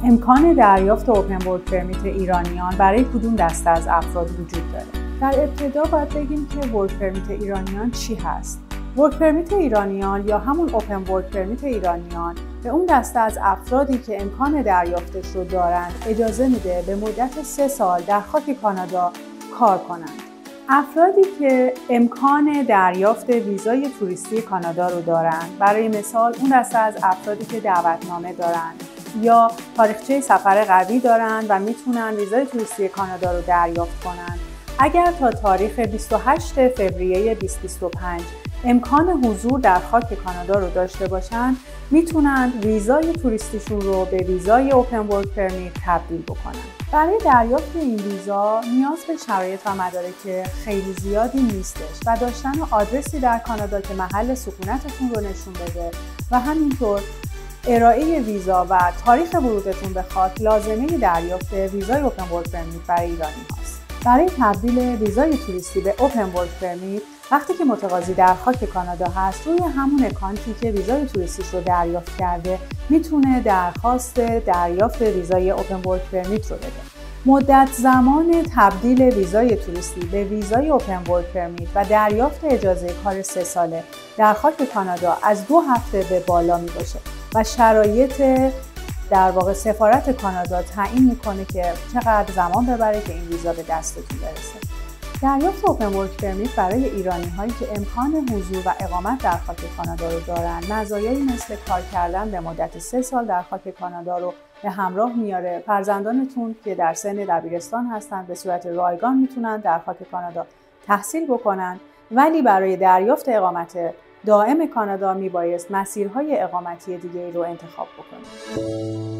امکان دریافت اوپن ورک پرمیت ایرانیان برای کدوم دسته از افراد وجود داره؟ در ابتدا باید بگیم که ورک پرمیت ایرانیان چی هست؟ ورک پرمیت ایرانیان یا همون اوپن ورک پرمیت ایرانیان به اون دسته از افرادی که امکان دریافتش رو دارند اجازه میده به مدت 3 سال در خاک کانادا کار کنند. افرادی که امکان دریافت ویزای توریستی کانادا رو دارند، برای مثال اون دسته از افرادی که دعوتنامه دارند یا تاریخچه سفر قوی دارند و میتونن ویزای توریستی کانادا رو دریافت کنند، اگر تا تاریخ 28 فوریه 2025 امکان حضور در خاک کانادا رو داشته باشند، میتونن ویزای توریستیشون رو به ویزای اوپن ورک پرمیت تبدیل بکنن. برای دریافت این ویزا نیاز به شرایط و مدارک خیلی زیادی نیستش و داشتن آدرسی در کانادا که محل سکونتتون رو نشون بده و همینطور ارائه ویزا و تاریخ ورودتون به خاک لازمه دریافت ویزای اوپن ورک پرمیت برای ایرانی هاست. برای تبدیل ویزای توریستی به اوپن ورک پرمیت، وقتی که متقاضی در خاک کانادا هست، روی همون اکانتی که ویزای توریستیش رو دریافت کرده میتونه درخواست دریافت ویزای اوپن ورک پرمیت رو بده. مدت زمان تبدیل ویزای توریستی به ویزای اوپن ورک پرمیت و دریافت اجازه کار 3 ساله در خاک کانادا از 2 هفته به بالا می باشه و شرایط در واقع سفارت کانادا تعیین میکنه که چقدر زمان ببره که این ویزا به دستتون برسه. دریافت اوپن ورک پرمیت برای ایرانی هایی که امکان حضور و اقامت در خاک کانادا رو دارن، مزایایی مثل کار کردن به مدت 3 سال در خاک کانادا رو به همراه میاره. فرزندانتون که در سن دبیرستان هستن به صورت رایگان میتونن در خاک کانادا تحصیل بکنن، ولی برای دریافت اقامت دائم کانادا میبایست مسیرهای اقامتی دیگه رو انتخاب بکنید.